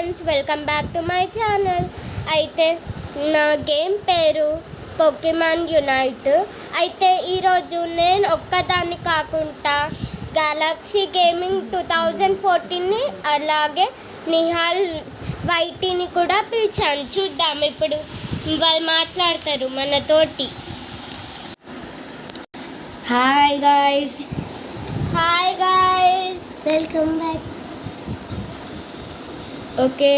Friends, welcome back to my channel. అయితే నా game పేరు పోకెమాన్ యునైట్. అయితే ఈరోజు నేను ఒక్కదాన్ని కాకుండా గెలాక్సీ గేమింగ్ 2014ని అలాగే నిహాల్ వైటీని కూడా పిలిచాను. చూద్దాం ఇప్పుడు వాళ్ళు మాట్లాడతారు మనతోటి. Hi guys, welcome back. Okay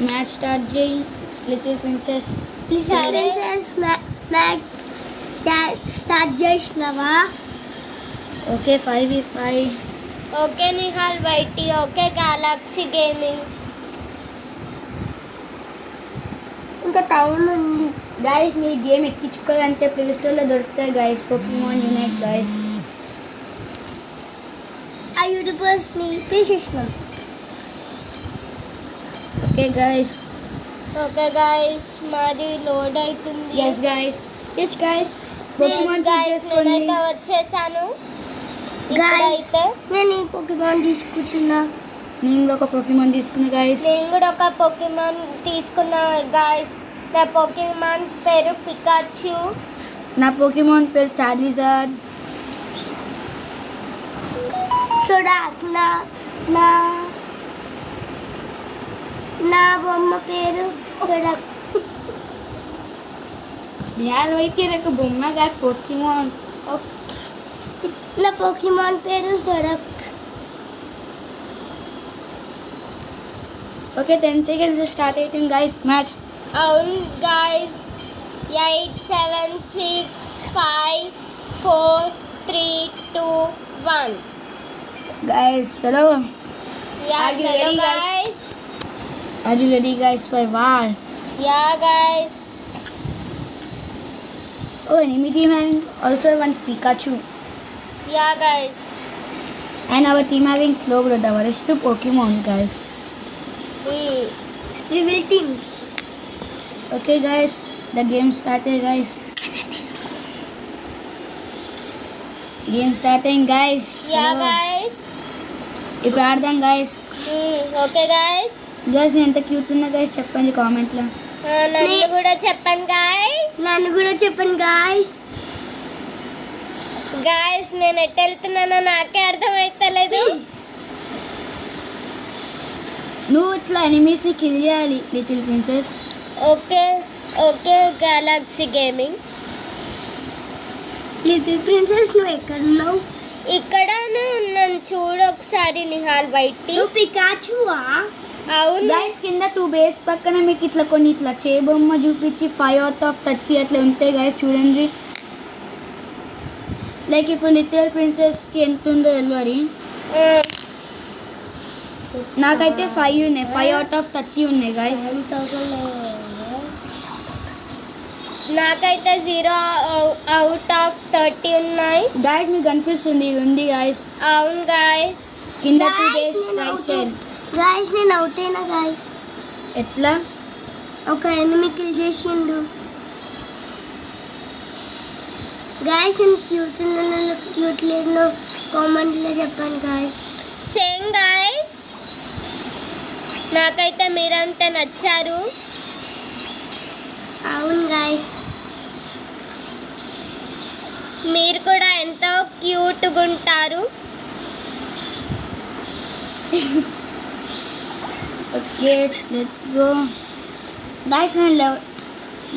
match start చేయి. లిటిల్ ప్రిన్సెస్ మ్యాచ్ స్టార్ట్ చేసినావా? Okay 5v5. Okay Nihal YT. Okay galaxy gaming. ఇంకా టైం ఉంది. గాయస్, మీ గేమ్ ఎక్కించుకోవాలంటే ప్లే స్టోర్లో దొరుకుతాయి గాయస్. Pokemon unite guys. ఆ యూట్యూబర్స్ని తీసేసినాం. Okay guys. ఓకే గాయస్, మాది లోడ్ అవుతుంది. ఎస్ గాయస్, పోకెమాన్ చేసుకోండి. నేనైతే వచ్చేసాను. ఇప్పుడైతే నేను ఈ పోకెమాన్ తీసుకుంటున్నా. నేను కూడా ఒక పోకెమాన్ తీసుకున్నా గాయస్. నేను కూడా ఒక పోకెమాన్ తీసుకున్నా గాయస్. నా పోకెమాన్ పేరు పికాచు. నా పోకెమాన్ పేరు చార్లీజార్డ్. నా బొమ్మ పేరు సొడక్. నిహాల్ వైటీ ఒక బొమ్మ గాయస్. పోకెమాన్. నా పోకెమాన్ పేరు సొడక్. ఓకే 10 seconds స్టార్ట్ అవుతుంది గాయస్ మ్యాచ్. అవును గాయస్. 8 7 6 5 4 3 2 1. గాయస్ చలో. Yeah, Are you chalo ready, guys? guys. Are you ready guys for war? Yeah guys. Oh, enemy team having also one Pikachu. Yeah guys. And our team having Slowbro, the worst Pokemon guys. We will team. Okay guys, the game started guys. Game starting guys. Yeah Hello. guys. ఇప్పుడు ఆడదాం guys. Okay guys. Guys, నేను ఎంత cute ఉన్నా guys చెప్పండి comment లో. నన్ను కూడా చెప్పండి guys. గాయస్, నేను ఎటు వెళ్తున్నానో నాకే అర్థమైతలేదు. నువ్వు ఇట్లా ఎనిమీస్ ని కిల్ చేయాలి little princess. Okay galaxy gaming. Little princess నువ్వు ఎక్కడున్నావు? ఇక్కడనే ఉన్నాను, చూడు ఒకసారి నిహాల్ వైటీ. పికాచువా? అవును గైస్, కింద 2 బేస్ పక్కన మీకు ఇట్లా కొన్ని ఇట్లా బొమ్మ చూపించి 5/30 అట్లా ఉంటాయి గైస్, చూడండి. లైక్ ఇప్పుడు లిటిల్ ప్రిన్సెస్కి ఎంత ఉందో తెలియదు. నాకైతే 5 ఉన్నాయి, 5/30 ఉన్నాయి గైస్. నాకైతే 0/30 ఉన్నాయి. గైస్ మీకు కనిపిస్తుంది, ఇది ఉంది గైస్. అవును గాయస్. కింద 2 బేస్ రైట్ సైడ్. గాయస్ నేను అవుట్ అయినా గాయస్. ఎట్లా? ఒక ఎనిమి కిల్ చేసిండు గాయస్. నేను క్యూట్ లేదు కామెంట్లో చెప్పండి గాయస్. సేమ్ గాయస్, నాకైతే మీరంతా నచ్చారు. అవును గాయస్, మీరు కూడా ఎంతో క్యూట్గా ఉంటారు. Okay let's go guys.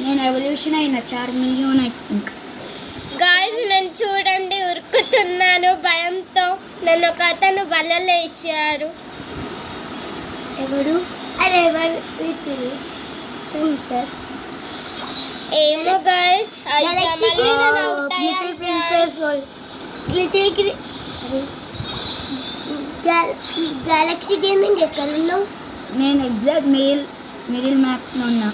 నేను ఎవల్యూషన్ అయినా 4 మిలియన్ ఐ థింక్. గాయస్ నేను చూడండి ఉరుకుతున్నాను భయంతో. నన్ను ఒక అతను వలలేసారు. ఎవరు? అరే ప్రిన్సెస్ ఏమో guys. Little princess Galaxy gaming ఎక్కడ ఉన్నావు? నేను ఎగ్జాక్ట్ మిడిల్ మ్యాప్లో ఉన్నా.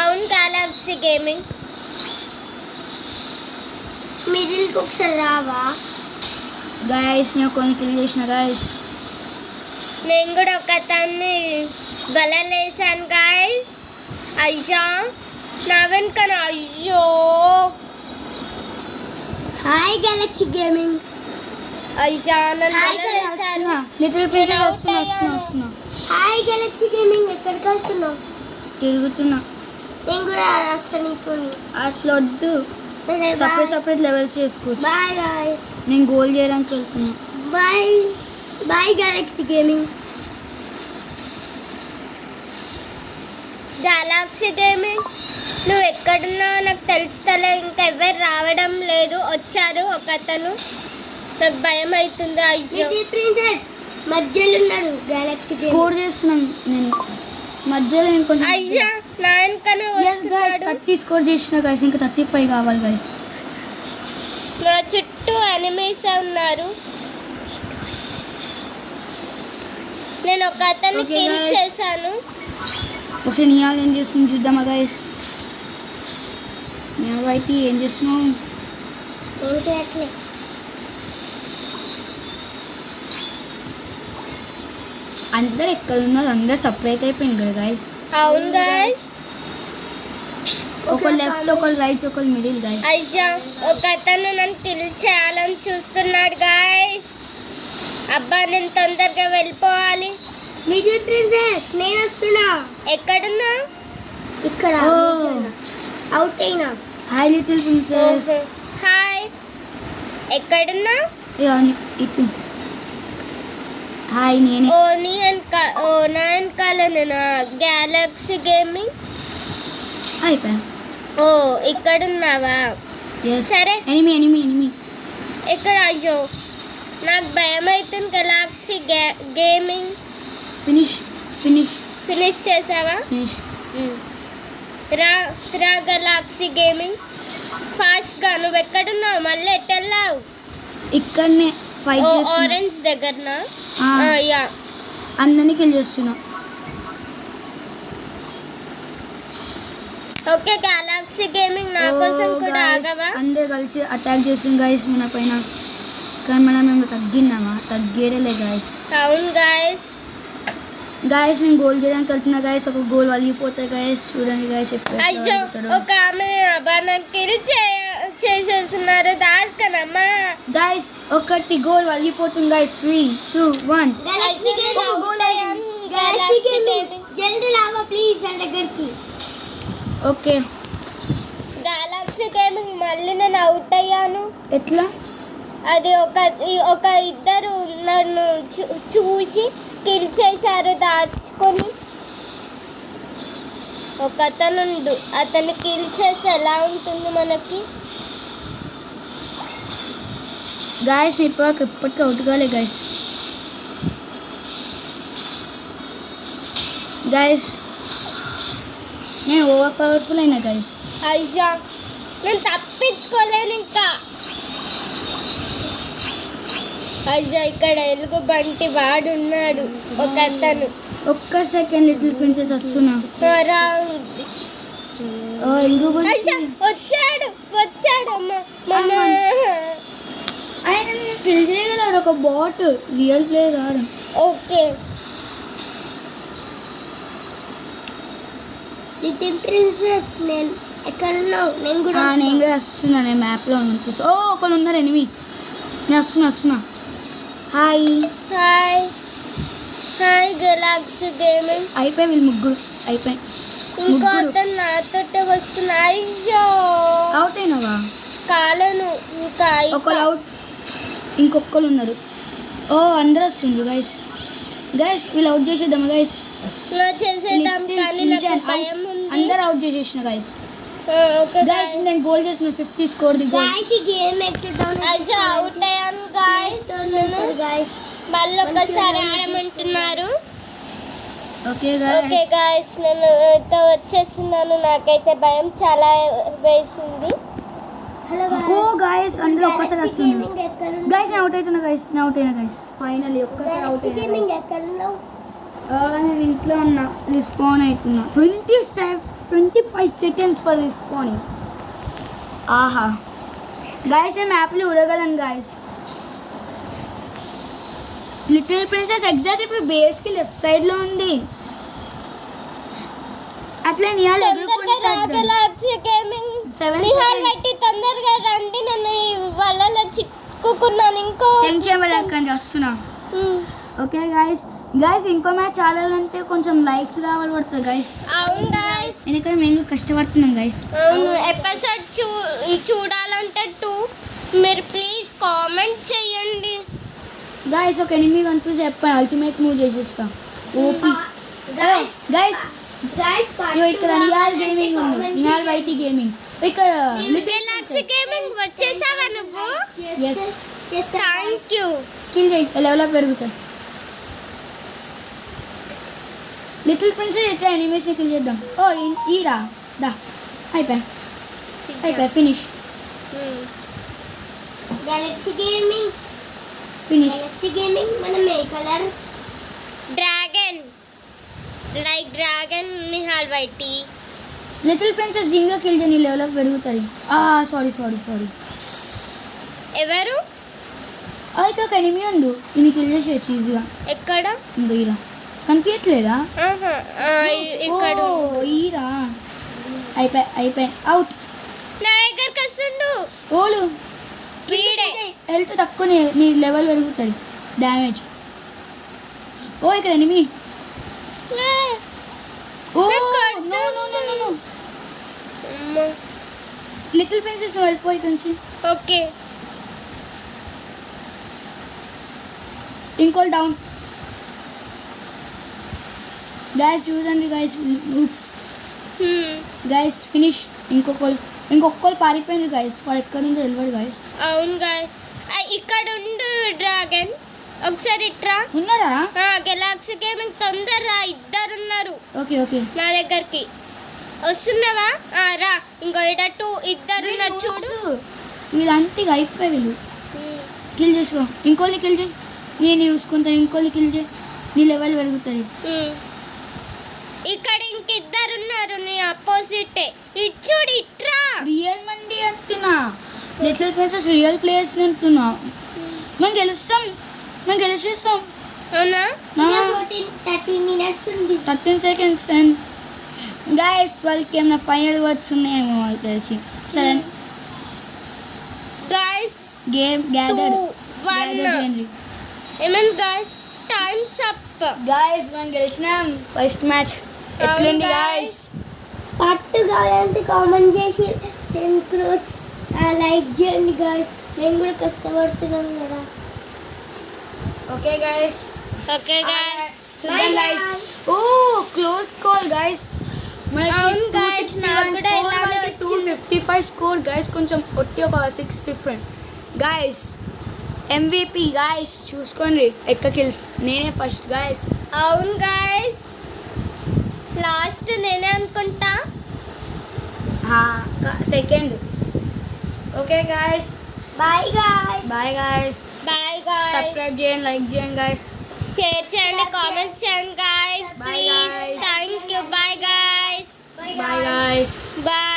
అవును గెలాక్సీ గేమింగ్. మిడిల్కి ఒకసారి రావా? గాయస్ నేను కొన్ని కిల్ చేసిన గాయస్. నేను కూడా ఒక అతన్ని బలలేసాను గాయస్. అయ్యా నా వెనుకన. అయ్యో. Hi Galaxy gaming. అయ్యా నన్ను హాయ్ వస్తున్నా లిటిల్ ప్రిన్సెస్ వస్తున్నా హాయ్ గెలాక్సీ గేమింగ్ ఎక్కడికి వెళ్తున్నావు? తిరుగుతున్నా. నేను కూడా వస్తాను నీతో. అట్లా వద్దు, సరే సపరేట్ లెవెల్స్ చేసుకోవచ్చు. Bye guys. నేను గోల్ చేయడానికి వెళ్తున్నా. Bye galaxy gaming. Galaxy gaming నువ్వు ఎక్కడున్నావు నాకు తెలుస్తలే. ఇంకా ఎవరు రావడం లేదు. వచ్చారు ఒక అతను, నాకు భయం అవుతుంది. అయ్యో ప్రిన్సెస్ మధ్యలో ఉన్నాడు. గెలాక్సీ స్కోర్ చేస్తున్నాను నేను మధ్యలో. ఇంకొంచెం అయ్యా నాయనకనే వస్తున్నాడు. 30 స్కోర్ చేసిన గైస్, ఇంకా 35 కావాలి గైస్. నా చుట్టూ ఎనిమీస్ ఉన్నారు. నేను ఒక అతన్ని Okay, కిల్ guys. చేశాను. ఒకసారి నియాల్ ఏం చేస్తుంది చూద్దామా గైస్. నియాల్ అయితే ఏం చేస్తున్నావు? ఏం చేయట్లే. అందరు ఎక్కడ ఉన్నారు? అందరు సపరేట్ అయిపోయింది కదా గైస్. అవును గైస్. ఒక లెఫ్ట్, ఒక రైట్, ఒక మిడిల్ గైస్. అయ్యా ఒక అతను నన్ను కిల్ చేయాలని చూస్తున్నాడు గైస్. అబ్బా నేను తొందరగా వెళ్ళిపోవాలి. లిటిల్ ప్రిన్సెస్ నేను వస్తున్నా. ఎక్కడున్నా? ఇక్కడ అవుట్ అయినా. Hi little princess. హాయ్ ఎక్కడున్నా? ఇటు. హాయ్ నేనే. నా వెనకాలనేనా గెలాక్సీ గేమింగ్? అయిపోయా. ఓ ఇక్కడున్నావా? సరే. ఎనిమి. ఎక్కడ? అయ్యో నాకు భయం అవుతుంది. గెలాక్సీ గేమింగ్ ఫినిష్ చేసావా? రా గెలాక్సీ గేమింగ్ ఫాస్ట్గా. నువ్వు ఎక్కడున్నావు? మళ్ళీ ఎట్టు వెళ్ళావు? ఇక్కడనే ఫైట్ చేస్తున్నా. ఆరెంజ్ దగ్గరనా? యా అందరినీ కిల్ చేస్తున్నా. ఓకే గెలాక్సీ గేమింగ్ నా కోసం కూడా ఆగవా? అందరు కలిసి అటాక్ చేస్తుంది గైస్ మన పైన. కానీ మనం తగ్గినామా? తగ్గేడలే గైస్. అవును గైస్. నేను గోల్ చేయడానికి వెళ్తున్నా గైస్. ఒక గోల్ వలిగిపోతాయి గైస్. చూడండి గైస్. అయ్యో ఒక ఆమె నన్ను కిల్ చేసేస్తున్నారు. దాస్కనమ్మా గైస్. ఒకటి గోల్ వలిగిపోతుంది గైస్. 3, 2, 1 గెలాక్సీ గేమింగ్ జల్దీ రావా ప్లీజ్ నా దగ్గరికి. ఓకే గెలాక్సీ గేమింగ్ మళ్ళీ నేను అవుట్ అయ్యాను. ఎట్లా? అది ఒక ఇద్దరు నన్ను చూసి కిల్ చేశారు దాచుకొని. ఒక అతన్ని కిల్ చేస్తే ఎలా ఉంటుంది మనకి? గైస్ ఇప్పటికి అవుట్ కాలే గైస్. నేను ఓవర్ పవర్ఫుల్ అయినా గైస్. అయ్యా నేను తప్పించుకోలేను ఇంకా. అయ్యా ఇక్కడ ఎలుగు బంటి వాడున్నాడు ఒక అతను. ఒక్క సెకండ్ లిటిల్ ప్రిన్సెస్ వస్తున్నా. ఎలుగు వచ్చాడు ఆయన కిల్ చేయగలడు. ఒక బాట్, రియల్ ప్లే కాదు. ఓకే లిటిల్ ప్రిన్సెస్ నేను ఎక్కడున్నావు? నేను కూడా వస్తున్నా. నేను మ్యాప్లో అనిపిస్తా. ఒకళ్ళు ఉన్నారు ఎనిమి. నేను వస్తున్నా. Hi Galaxy gaming. అయిపోయి వీళ్ళు ముగ్గురు అయిపోయి. ఇంకో అతను నాతోటే వస్తున్నా. అయ్యో అవుట్ అయినావా? కాలను ఇంకా ఒకళ్ళు అవుట్, ఇంకొకళ్ళు ఉన్నారు. అందరూ వస్తుండ్రు గైస్. వీళ్ళు అవుట్ చేసేద్దామా గైస్? చేసేద్దాం కానీ నాకు భయం ఉంది. అందరూ అవుట్ చేసేసిన గైస్. నేను గోల్ చేసిన 50 స్కోర్. అవుట్ అయ్యాను గైస్. మళ్ళీ ఒక్కసారి ఆడమంటున్నారు. ఓకే గైస్ నేను వచ్చేస్తున్నాను. నాకైతే భయం చాలా వేసింది. గైస్ అందరూ ఒక్కసారి వస్తుంది గైస్. నేను అవుట్ అవుతున్నా గైస్. ఫైనల్లీ ఒక్కసారి అవుట్ అయ్యాను. నేను ఇంట్లో ఉన్నా. రిస్పాన్ అవుతున్నా. 25 seconds ఫర్ రిస్పానింగ్. ఆహా గైస్ నేను మ్యాప్లో ఉడగలను గైస్. లిటిల్ ప్రిన్సెస్ ఎగ్జాక్ట్ ఇప్పుడు బేస్కి లెఫ్ట్ సైడ్లో ఉంది. అట్లా నిహాల్ తొందరగా రండి. నన్ను ఈ వలలో చిక్కు మొక్కుకున్నాను ఇంకో టెన్షన్ పడకండి వస్తున్నా. ఉమ్. ఓకే గైస్ ఇంకో మ్యాచ్ ఆడాలంటే కొంచెం లైక్స్ కావాలి పడుతుంది గైస్. అవును గైస్, ఎందుకంటే మేము కష్టపడుతున్నాం గైస్. అవును. ఎపిసోడ్ చూడాలంటే 2 మీరు ప్లీజ్ కామెంట్ చేయండి గైస్. ఒక ఎనిమిది కనిపిస్తే చెప్పండి, అల్టిమేట్ మూవ్ చేసేస్తాం. OP guys. ఇక్కడ నిహాల్ గేమింగ్ ఉంది, నిహాల్ వైటీ గేమింగ్. ఇక్కడ గెలాక్సీ గేమింగ్ వచ్చేసావా నువ్వు? Yes thank you. కిల్ చేయి, లెవెల్ పెరుగుతాయి. లిటిల్ ప్రిన్సెస్ ఇట్లా ఎనిమేషన్ కిల్ చేద్దాం. ఓ ఈరా దా అయిపోయా ఫినిష్. Galaxy gaming finish. మనం ఏ colour? Dragon, like dragon. Nihal YT. Little princess దీనిగా కిల్ చేయని లెవెల్ అప్ పెరుగుతుంది. సారీ ఎవరు? ఇక్కడ ఒక ఎనిమి ఉంది, దీన్ని కిల్ చేసేయచ్చు ఈజీగా. ఎక్కడ? ఇంకో ఈరా కనిపించట్లేదా? ఇక్కడ ఈరా అయిపోయి అవుట్. నా దగ్గరికి వస్తుండు. ఓలు వీడే. హెల్త్ తక్కువ, నీ లెవెల్ పెరుగుతుంది, డ్యామేజ్. ఓ ఇక్కడ enemy. Oh no little princess వెళ్ళిపోయి కొంచెం. ఓకే, ఇంకోల్ డౌన్. గైస్ చూడండి గైస్, ఊప్స్ గైస్ ఫినిష్. ఇంకొకరు పారిపోయింది గైస్, వాళ్ళు ఎక్కడ ఉందో తెలియదు గైస్. అవును గాయస్, ఇక్కడ ఉండు డ్రాగన్. ఒకసారి ఇట్రా. ఉన్నారా? గెలాక్సీ గేమింగ్ తొందరరా, ఇద్దరు ఉన్నారు. ఓకే నా దగ్గరికి వస్తున్నావా? రా. ఇంకో ఇడ 2 ఇద్దరు ఉన్నారు చూడు. వీళ్ళంతా అయిపోయి వీళ్ళు కిల్ చేసుకో. ఇంకోళ్ళని కిల్ చేయి, నేను చూసుకుంటాను. ఇంకోళ్ళని కిల్ చేయి, నీ లెవెల్ పెరుగుతుంది. ఇక్కడ ఇంకిద్దరు ఉన్నారు నీ అపోజిట్. ఇటు చూడు, ఇట్రా. రియల్ మంది అంటున్నా, లిటిల్ ప్రిన్సెస్ రియల్ ప్లేయర్స్ అంటున్నా. మేము గెలిచేస్తాం. అవునా? 13 minutes ఉంది, 13 seconds. అండ్ గైస్ వాళ్ళకి ఏమైనా ఫైనల్ వర్డ్స్ ఉన్నాయేమో వాళ్ళకి తెలిసి. సరే గైస్, గేమ్ గ్యాదర్ 1 చేయండి. ఏమన్ గైస్, టైమ్స్ అప్. గైస్ మనం గెలిచినాం ఫస్ట్ మ్యాచ్. ఎట్లుంది గైస్? పట్టు కావాలంటే కామెంట్ చేసి 10 crores లైక్ చేయండి గైస్. మేము కూడా కష్టపడుతున్నాం కదా. ఓకే గైస్ చూద్దాం Bye, గైస్. guys. ఓ క్లోజ్ కాల్ గైస్. అవును guys, నాకు కూడా ఇలానే 255 స్కోర్ గైస్. కొంచెం ఒట్టి ఒక 6 డిఫరెంట్ గైస్. MVP గైస్ చూసుకోండి, ఎక్క కిల్స్ నేనే ఫస్ట్ గైస్. అవును గైస్, లాస్ట్ నేనే అనుకుంటా. Second. Okay guys, bye guys. Bye guys. Bye guys. Subscribe చేయండి, లైక్ చేయండి గైస్. షేర్ చేయండి, కామెంట్స్ చేయండి guys. Bye, please. guys. Thank you. Bye guys. Bye guys. Bye.